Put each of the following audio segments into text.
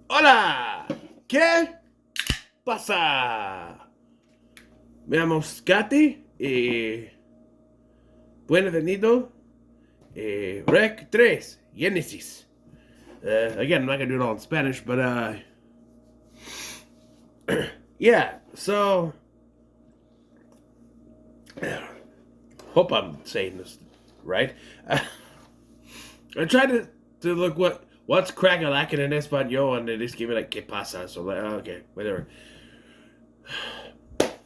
Hola, ¿qué pasa? Me llamo Scotty y bienvenido Rec 3 Genesis. Again, I'm not gonna do it all in Spanish, but yeah. So, hope I'm saying this right. I tried to look what's crack-a-lacking in Espanol, and they just gave me like "que pasa." So like, okay, whatever.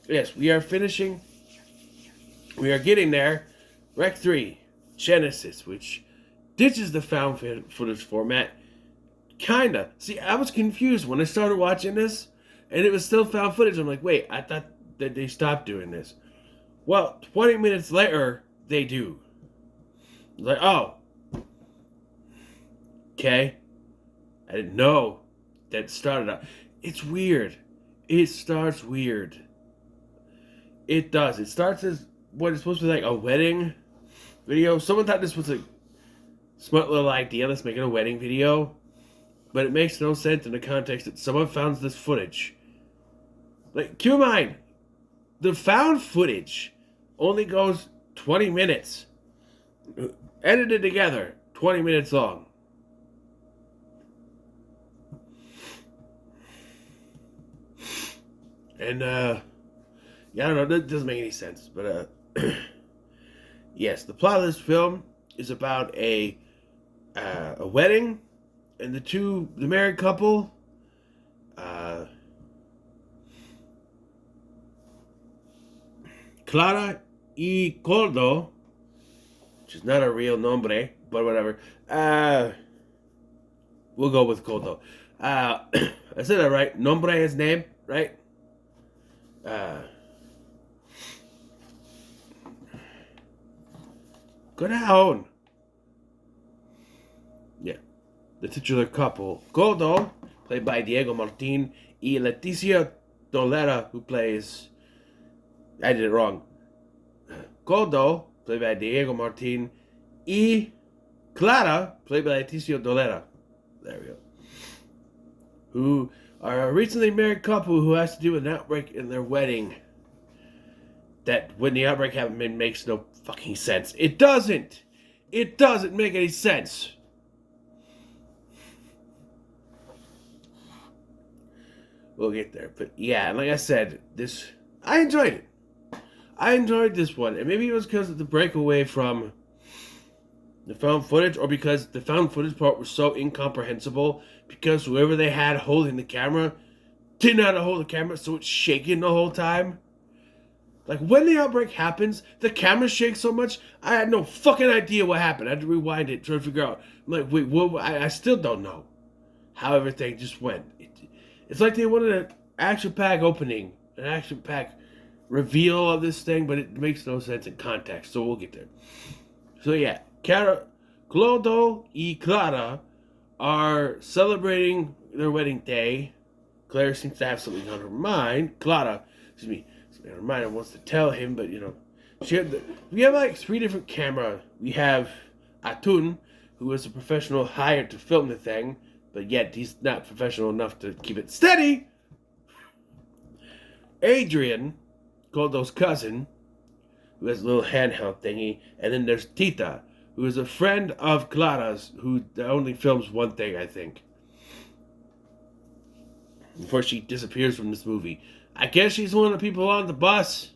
Yes, we are finishing. We are getting there. Rec 3 Genesis, which ditches the found footage format. Kinda. See, I was confused when I started watching this, and it was still found footage. I'm like, wait, I thought that they stopped doing this. Well, 20 minutes later, they do. Like, oh, okay. I didn't know that started out. It's weird. It starts weird. It does. It starts as what is supposed to be like a wedding video. Someone thought this was a smart little idea. Let's make it a wedding video. But it makes no sense in the context that someone found this footage. Like, keep in mind, the found footage only goes 20 minutes. Edited together, 20 minutes long. And, yeah, I don't know, that doesn't make any sense. But, yes, the plot of this film is about a wedding, and the married couple, Clara y Coldo, which is not a real nombre, but whatever. We'll go with Coldo. I said that right. Nombre is name, right? Uh, Go down. Yeah. The titular couple, Coldo, played by Diego Martin, y Leticia Dolera, who plays. I did it wrong. Coldo, played by Diego Martin, y Clara, played by Leticia Dolera. There we go. Who are a recently married couple who has to do with an outbreak in their wedding. That when the outbreak happened makes no fucking sense. It doesn't. It doesn't make any sense. We'll get there. But yeah, like I said, I enjoyed it. I enjoyed this one. And maybe it was because of the breakaway from the found footage, or because the found footage part was so incomprehensible because whoever they had holding the camera didn't know how to hold the camera, so it's shaking the whole time. Like, when the outbreak happens, the camera shakes so much, I had no fucking idea what happened. I had to rewind it, try to figure out. I'm like, wait, what? I still don't know how everything just went. It's like they wanted an action-pack opening, an action-pack reveal of this thing, but it makes no sense in context, so we'll get there. So yeah, Clodo y Clara are celebrating their wedding day. Claire seems to have something on her mind. Clara, excuse me, something on her mind and wants to tell him, but we have like 3 different cameras. We have Atun, who is a professional hired to film the thing, but yet he's not professional enough to keep it steady. Adrian, Coldo's cousin, who has a little handheld thingy, and then there's Tita, who is a friend of Clara's, who only films one thing, I think, before she disappears from this movie. I guess she's one of the people on the bus.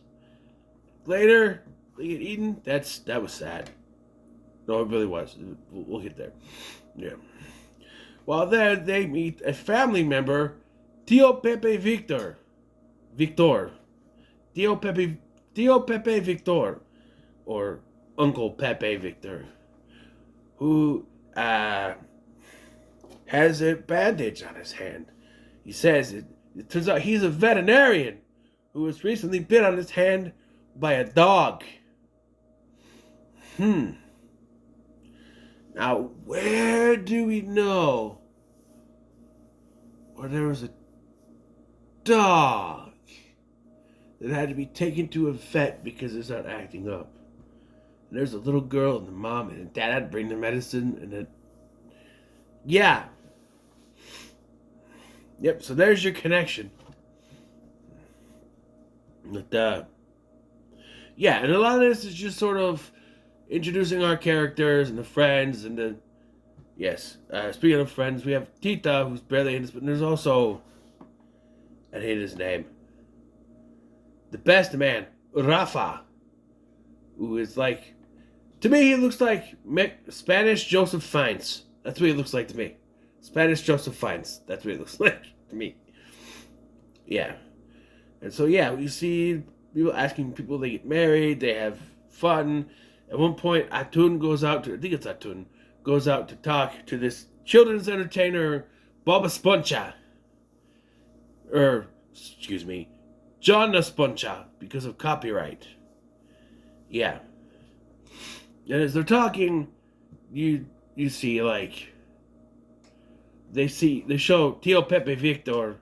Later, they get eaten. That was sad. No, it really was. We'll get there. Yeah. While there, they meet a family member, Tio Pepe Victor. Tio Pepe Victor, or Uncle Pepe Victor, who has a bandage on his hand. He says it turns out he's a veterinarian who was recently bit on his hand by a dog. Now, where do we know where there was a dog that had to be taken to a vet because it's not acting up? And there's a little girl and the mom and the dad had to bring the medicine, and then yeah. Yep, so there's your connection. But, yeah, and a lot of this is just sort of introducing our characters and the friends and the... Yes, speaking of friends, we have Tita, who's barely in this, but there's also... I hate his name. The best man, Rafa, who is like... To me, he looks like Spanish Joseph Fiennes. That's what he looks like to me. Spanish Joseph Fiennes. That's what he looks like to me. Yeah. And so, yeah, we see people asking people to get married. They have fun. At one point, Atun goes out to... I think it's Atun. Goes out to talk to this children's entertainer, Bob Esponja. Excuse me, John Esponja, because of copyright. Yeah. And as they're talking, you see, like, they show Tío Pepe Victor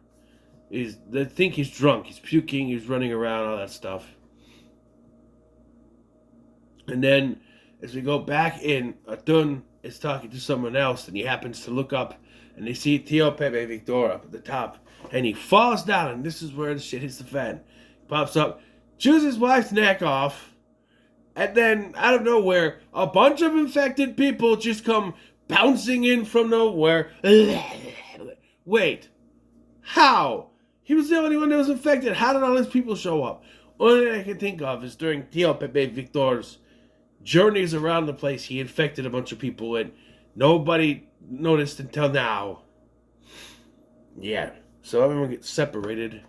they think he's drunk, he's puking, he's running around, all that stuff. And then as we go back in, Atun is talking to someone else, and he happens to look up, and they see Tío Pepe Victor up at the top, and he falls down, and this is where the shit hits the fan. He pops up, chews his wife's neck off, and then, out of nowhere, a bunch of infected people just come bouncing in from nowhere. Wait, how? He was the only one that was infected. How did all these people show up? Only thing I can think of is during Tío Pepe Victor's journeys around the place, he infected a bunch of people, and nobody noticed until now. Yeah, so everyone gets separated.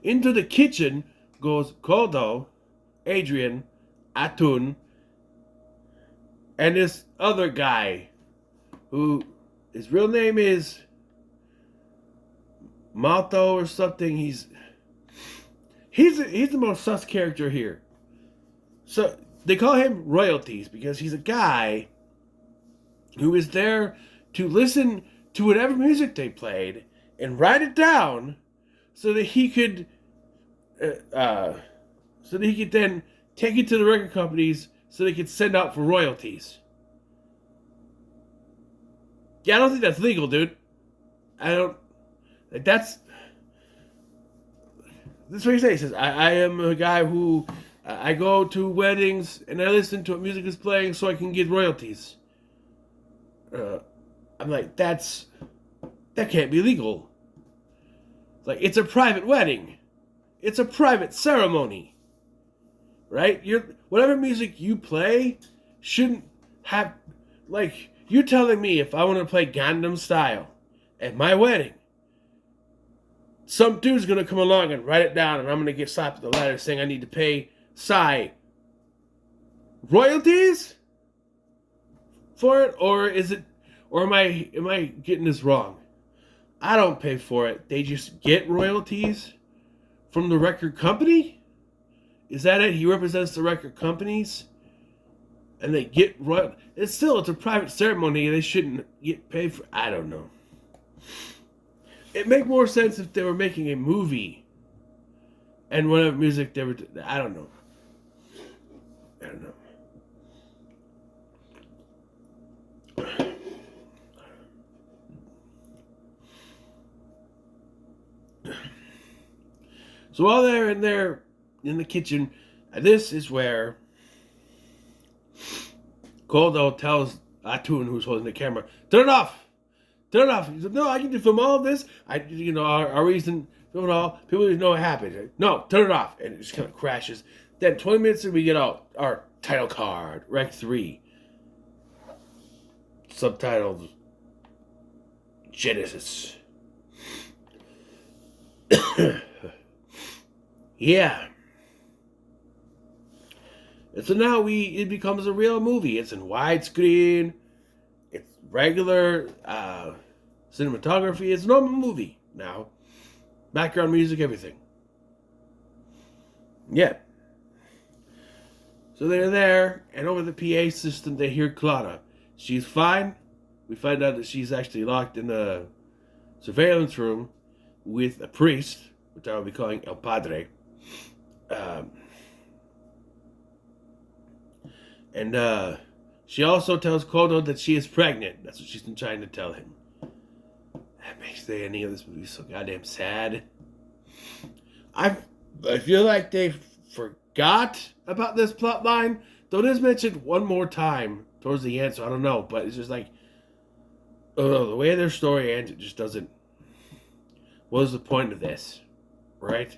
Into the kitchen goes Kodo, Adrian, Atun, and this other guy, who his real name is Malto or something. He's the most sus character here. So they call him Royalties because he's a guy who is there to listen to whatever music they played and write it down so that he could then take it to the record companies so they could send out for royalties. Yeah, I don't think that's legal, dude. That's what he says. He says, I am a guy who, I go to weddings and I listen to what music is playing so I can get royalties. I'm like, that can't be legal. Like, it's a private wedding. It's a private ceremony. Right? Whatever music you play shouldn't have, like, you're telling me if I want to play Gangnam Style at my wedding, some dude's going to come along and write it down and I'm going to get slapped with a letter saying I need to pay Psy royalties for it? Or am I getting this wrong? I don't pay for it. They just get royalties from the record company? Is that it? He represents the record companies? And they get it's a private ceremony. They shouldn't get paid for. I don't know. It'd make more sense if they were making a movie and whatever music they were. I don't know. So while they're in the kitchen, this is where Kodo tells Atun, who's holding the camera, turn it off. Turn it off. He said, no, I can film all of this. Our reason, film it all. People need to know what happened. No, turn it off. And it just kind of crashes. Then 20 minutes and we get out our title card, Rec 3. Subtitled Genesis. Yeah. And so now it becomes a real movie. It's in widescreen. It's regular cinematography. It's a normal movie now. Background music, everything. Yeah. So they're there, and over the PA system, they hear Clara. She's fine. We find out that she's actually locked in a surveillance room with a priest, which I will be calling El Padre. And she also tells Kodo that she is pregnant. That's what she's been trying to tell him. That makes the ending of this movie is so goddamn sad. I feel like they forgot about this plot line. Though it is mentioned one more time towards the end, so I don't know. But it's just like, oh, the way their story ends, it just doesn't. What was the point of this, right?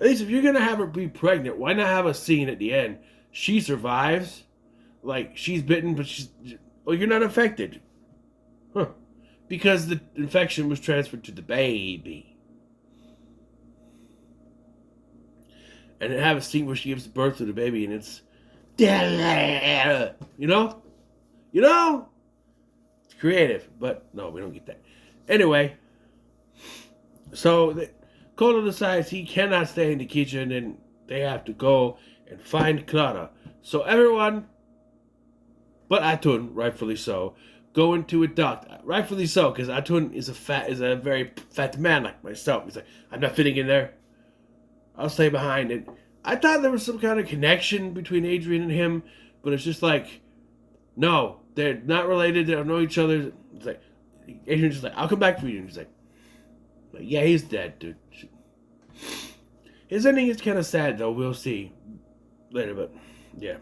At least if you're gonna have her be pregnant, why not have a scene at the end? She survives, like she's bitten, but you're not affected, huh? Because the infection was transferred to the baby. And then have a scene where she gives birth to the baby and it's, you know, it's creative, but no, we don't get that. Anyway, so Kodo decides he cannot stay in the kitchen and they have to go and find Clara. So everyone, but Atun, rightfully so, go into a duct. Rightfully so, because Atun is a very fat man like myself. He's like, I'm not fitting in there. I'll stay behind it. I thought there was some kind of connection between Adrian and him, but it's just like, no, they're not related. They don't know each other. It's like, Adrian's just like, I'll come back for you. And he's like, yeah, he's dead, dude. His ending is kind of sad, though. We'll see later, but yeah.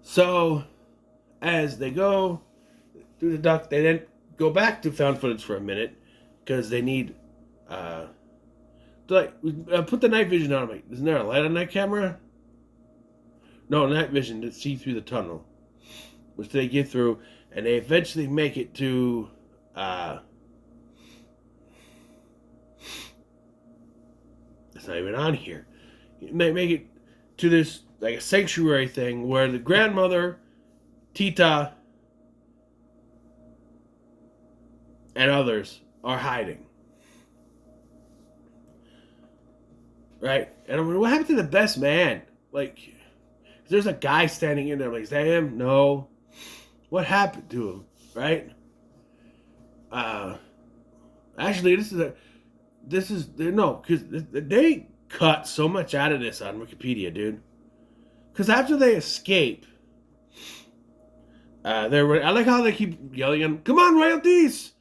So, as they go through the duct, they then go back to found footage for a minute because they need put the night vision on. Like, isn't there a light on that camera? No, night vision to see through the tunnel, which they get through, and they eventually make it to it's not even on here. Make it to this like a sanctuary thing where the grandmother, Tita, and others are hiding. Right? And I'm like, what happened to the best man? Like, there's a guy standing in there. Like, is that him? No. What happened to him? Right? Actually, because they cut so much out of this on Wikipedia, dude. Because after they escape, I like how they keep yelling at them, come on, royalties!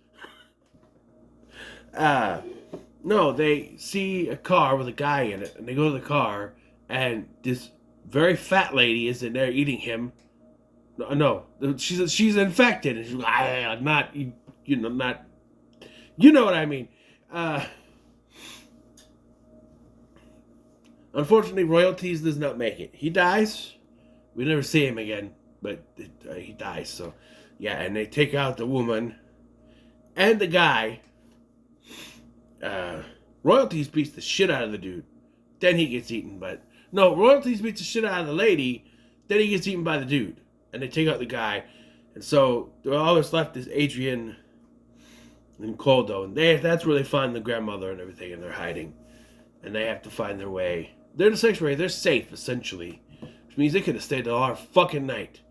No, they see a car with a guy in it, and they go to the car, and this very fat lady is in there eating him. No, she's infected, and she's like, I'm not, not, you know what I mean. Unfortunately, royalties does not make it. He dies. We never see him again, but he dies. So, yeah, and they take out the woman and the guy. Royalties beats the shit out of the dude. Then he gets eaten, but no, Royalties beats the shit out of the lady. Then he gets eaten by the dude, and they take out the guy. And so all that's left is Adrian and Koldo, and that's where they find the grandmother and everything, and they're hiding, and they have to find their way. They're in a sanctuary. They're safe essentially, which means they could have stayed all our fucking night.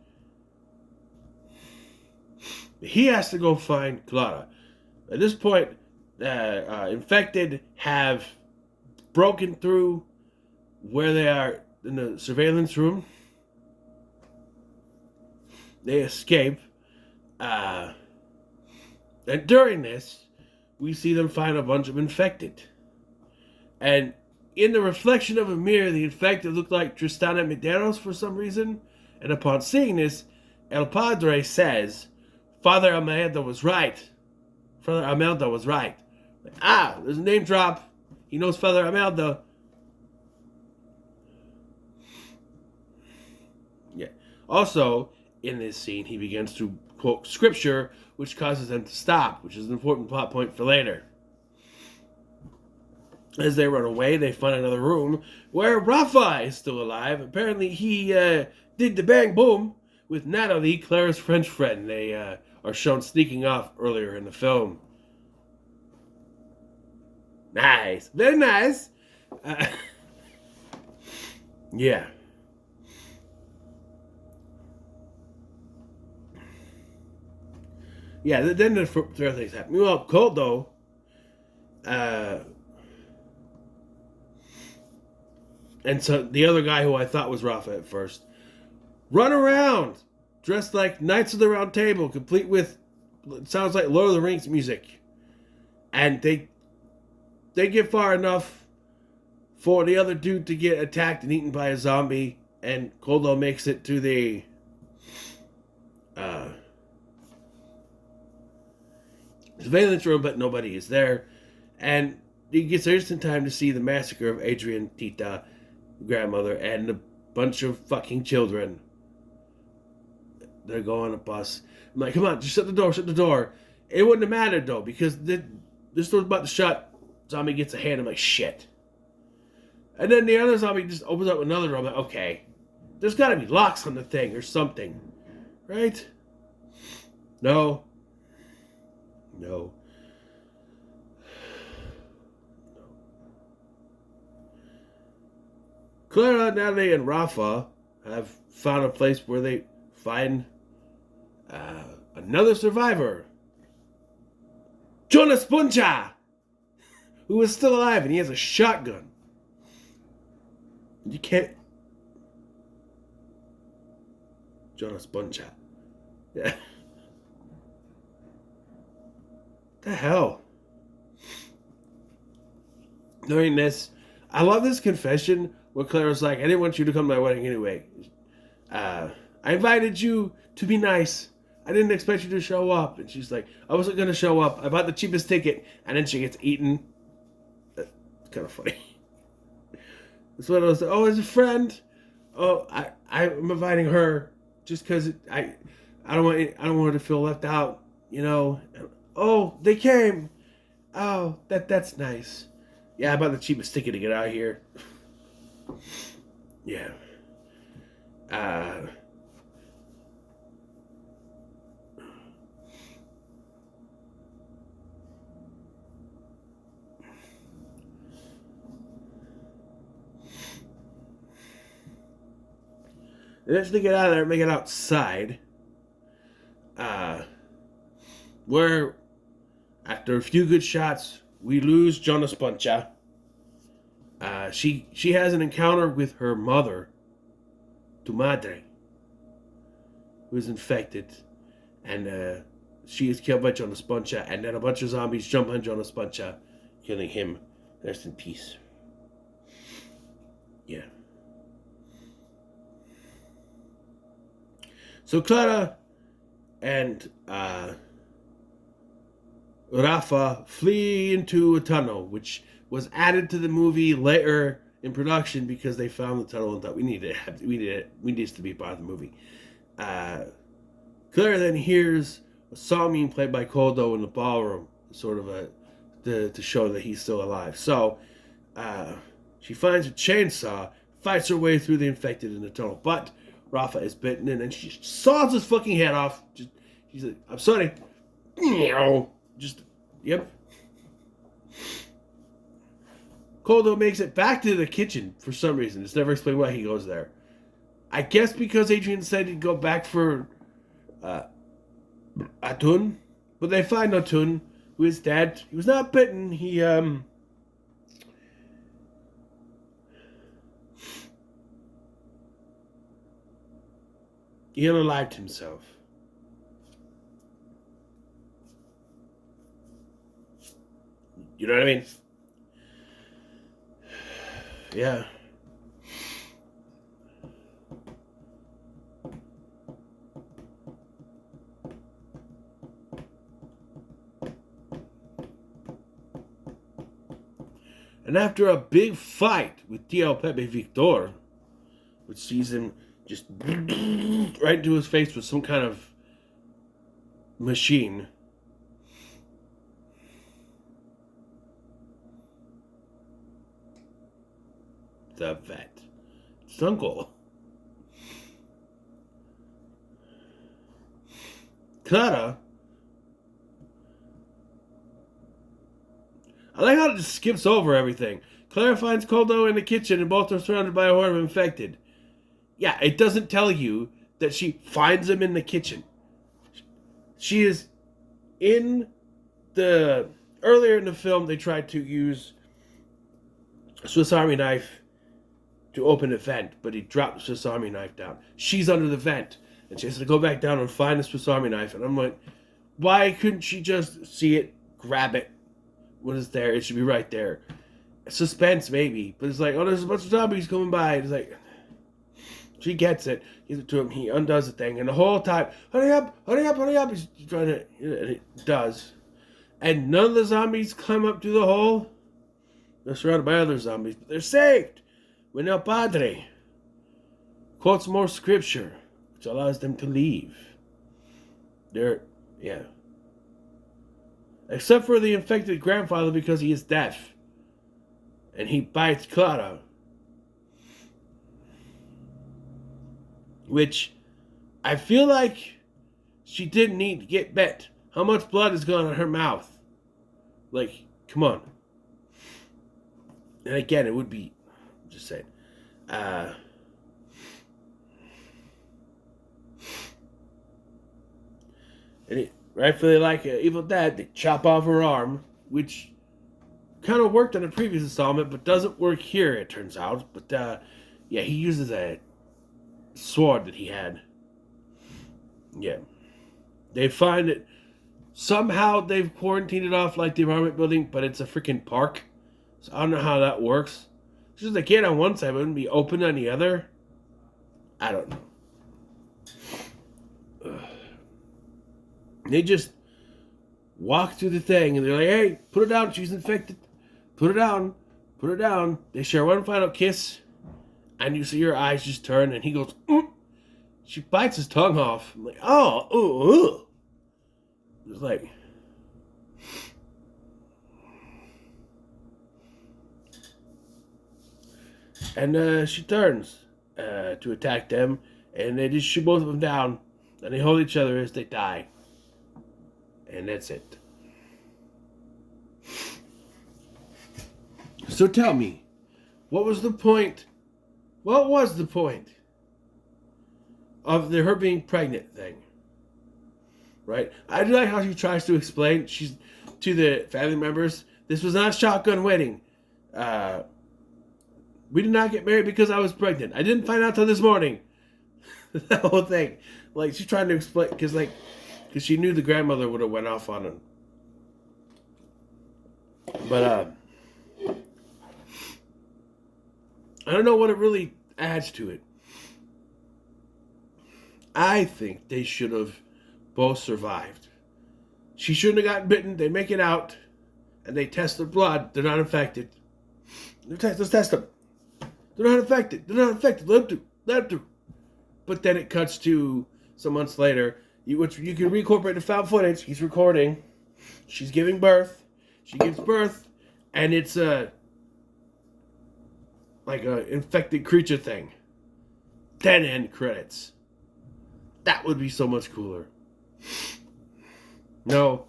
He has to go find Clara. At this point, infected have broken through where they are in the surveillance room. They escape. And during this, we see them find a bunch of infected. And in the reflection of a mirror, the infected look like Tristana Medeiros for some reason. And upon seeing this, El Padre says, Father Imelda was right. Father Imelda was right. There's a name drop. He knows Father Imelda. Yeah. Also, in this scene, he begins to quote scripture, which causes them to stop, which is an important plot point for later. As they run away, they find another room where Rafa is still alive. Apparently, he did the bang boom with Natalie, Clara's French friend. They are shown sneaking off earlier in the film. Nice. Very nice. Yeah. Yeah, then the other things happen. Meanwhile, Koldo, and so the other guy who I thought was Rafa at first, run around dressed like Knights of the Round Table, complete with, it sounds like Lord of the Rings music. And they get far enough for the other dude to get attacked and eaten by a zombie, and Goldo makes it to the surveillance room, but nobody is there. And he gets there just in time to see the massacre of Adrian, Tita, grandmother, and a bunch of fucking children. They're going on a bus. I'm like, come on, just shut the door. It wouldn't have mattered, though, because this door's about to shut. Zombie gets a hand. I'm like, shit. And then the other zombie just opens up another door. I'm like, okay. There's got to be locks on the thing or something. Right? No. Clara, Natalie, and Rafa have found a place where they find another survivor. Jonas Puncha! Who is still alive, and he has a shotgun. You can't... Jonas Puncha. Yeah. The hell? During this, I love this confession where Clara's like, I didn't want you to come to my wedding anyway. I invited you to be nice. I didn't expect you to show up. And she's like, I wasn't going to show up. I bought the cheapest ticket. And then she gets eaten. That's kind of funny. That's what I was like, oh, as a friend. Oh, I'm inviting her just because I don't want her to feel left out, you know. Oh, they came. Oh, that's nice. Yeah, I bought the cheapest ticket to get out of here. Yeah. Eventually get out of there and make it outside. Where, after a few good shots, we lose Jonas Puncha. She has an encounter with her mother, tu madre, who is infected, and she is killed by Jonas Puncha, and then a bunch of zombies jump on Jonas Puncha, killing him. Rest in peace. Yeah. So Clara and Rafa flee into a tunnel, which was added to the movie later in production because they found the tunnel and thought we need this to be part of the movie. Clara then hears a song being played by Goldo in the ballroom, sort of to show that he's still alive. So she finds a chainsaw, fights her way through the infected in the tunnel, but Rafa is bitten, and then she saws his fucking head off. She's like, I'm sorry. Yep. Goldo makes it back to the kitchen for some reason. It's never explained why he goes there. I guess because Adrian said he'd go back for Atun. But they find Atun, who is dead. He was not bitten. He unalived himself. You know what I mean? Yeah. And after a big fight with Tio Pepe Victor, which sees him just right into his face with some kind of machine, the vet, it's uncle. Clara, I like how it just skips over everything. Clara finds Goldo in the kitchen and both are surrounded by a horde of infected. Yeah, it doesn't tell you that she finds him in the kitchen. She is in the... Earlier in the film, they tried to use a Swiss Army knife to open the vent, but he dropped the Swiss Army knife down. She's under the vent, and she has to go back down and find the Swiss Army knife. And I'm like, why couldn't she just see it, grab it when it's there? It should be right there. Suspense, maybe, but it's like, oh, there's a bunch of zombies coming by. It's like, she gets it, gives it to him, he undoes the thing, and the whole time, hurry up, hurry up, hurry up, he's trying to, and it does. And none of the zombies climb up through the hole. They're surrounded by other zombies, but they're saved when El Padre quotes more scripture, which allows them to leave. Yeah. Except for the infected grandfather because he is deaf. And he bites Clara. Which I feel like she didn't need to get bit. How much blood is going on her mouth? Like, come on. And again, it would be, just saying, and it, rightfully like Evil Dead, they chop off her arm, which kind of worked in the previous installment, but doesn't work here, it turns out. But, yeah, he uses a sword that he had. Yeah. They find it. Somehow they've quarantined it off like the apartment building, but it's a freaking park. So I don't know how that works. It's just a gate on one side, but it wouldn't be open on the other. I don't know. Ugh. They just walk through the thing and they're like, hey, put her down, she's infected. Put her down. Put her down. They share one final kiss. And you see her eyes just turn, and he goes, mm. She bites his tongue off. I'm like, oh, ooh. It's like, and she turns to attack them, and they just shoot both of them down, and they hold each other as they die. And that's it. So tell me, what was the point? What was the point of her being pregnant thing? Right? I do like how she tries to explain to the family members, this was not a shotgun wedding. We did not get married because I was pregnant. I didn't find out till this morning. That whole thing. Like, she's trying to explain, because she knew the grandmother would have went off on him. But, I don't know what it really adds to it. I think they should have both survived. She shouldn't have gotten bitten. They make it out, and they test their blood. They're not infected. Let's test them. They're not infected. They're not infected. Let them through. But then it cuts to some months later, which you can reincorporate the found footage. He's recording. She's giving birth. She gives birth, and it's like a infected creature thing. Then end credits. That would be so much cooler. No.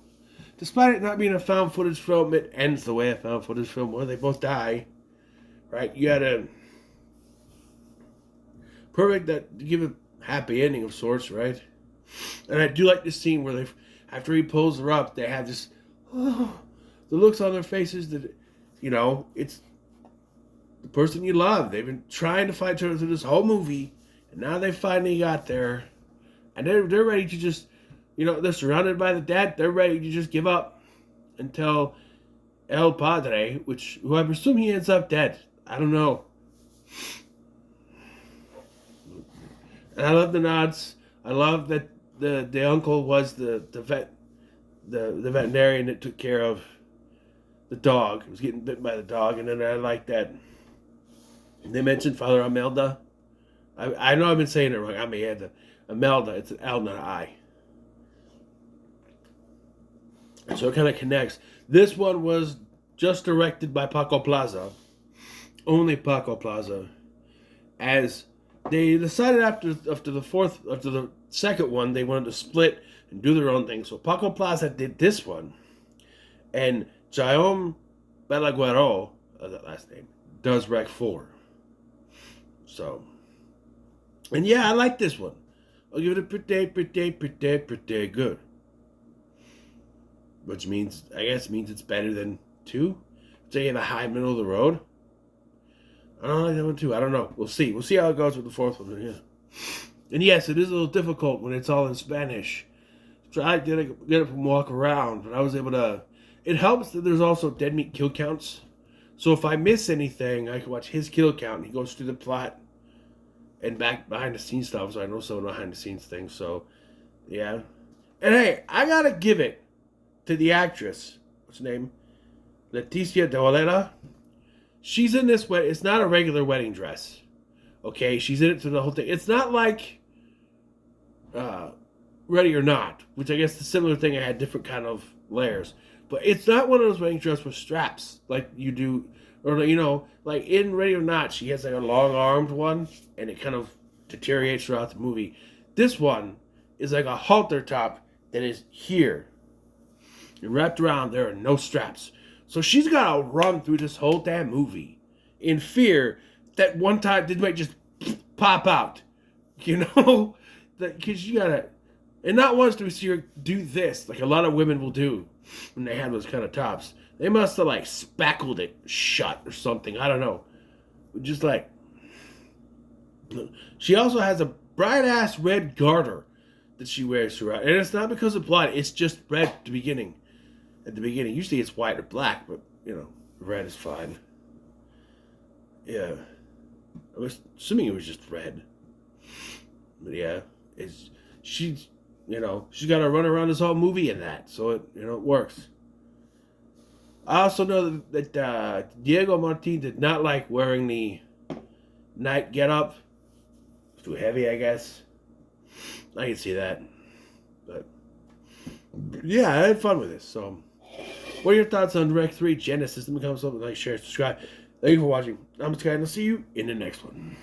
Despite it not being a found footage film, it ends the way a found footage film where they both die. Right? You had a perfect that give a happy ending of sorts, right? And I do like this scene where after he pulls her up, they have this the looks on their faces that, it's the person you love. They've been trying to find each other through this whole movie, and now they finally got there. And they're ready to just, they're surrounded by the dead. They're ready to just give up until El Padre, who I presume he ends up dead. I don't know. And I love the nods. I love that the uncle was the veterinarian that took care of the dog. He was getting bitten by the dog, and then I like that they mentioned Father Imelda. I know I've been saying it wrong. I may have Imelda. It's an L, not an I. So it kind of connects. This one was just directed by Paco Plaza. Only Paco Plaza. As they decided after the second one, they wanted to split and do their own thing. So Paco Plaza did this one. And Jaume Balagueró, that last name, does Rec 4. So, and yeah, I like this one. I'll give it a pretty good. Which means, I guess means it's better than 2. So you have a high middle of the road. I don't like that one too. I don't know. We'll see. We'll see how it goes with the fourth one. Yeah. And yes, it is a little difficult when it's all in Spanish. Try to get it from Walk Around, but I was able to. It helps that there's also dead meat kill counts. So if I miss anything, I can watch his kill count, and he goes through the plot and back behind the scenes stuff, so I know some of the behind the scenes things. So, yeah. And hey, I gotta give it to the actress. What's her name? Leticia de Olera. She's in this wedding. It's not a regular wedding dress. Okay, she's in it through the whole thing. It's not like Ready or Not, which I guess the similar thing. I had different kind of layers, but it's not one of those wedding dresses with straps like you do, or like in Ready or Not, she has like a long armed one, and it kind of deteriorates throughout the movie. This one is like a halter top that is here, and wrapped around. There are no straps. So she's got to run through this whole damn movie in fear that one time it might just pop out. Because you got to... And not once do we see her do this, like a lot of women will do when they have those kind of tops. They must have, like, spackled it shut or something. I don't know. Just like... She also has a bright-ass red garter that she wears throughout. And it's not because of blood. It's just red at the beginning. Usually it's white or black, but, red is fine. Yeah. I was assuming it was just red. But yeah, she's got to run around this whole movie in that, so it works. I also know that Diego Martin did not like wearing the night getup. It's too heavy, I guess. I can see that, but yeah, I had fun with this. So, what are your thoughts on Rec 3 Genesis? Let me comment, like, share, subscribe. Thank you for watching. I'm Sky, and I'll see you in the next one.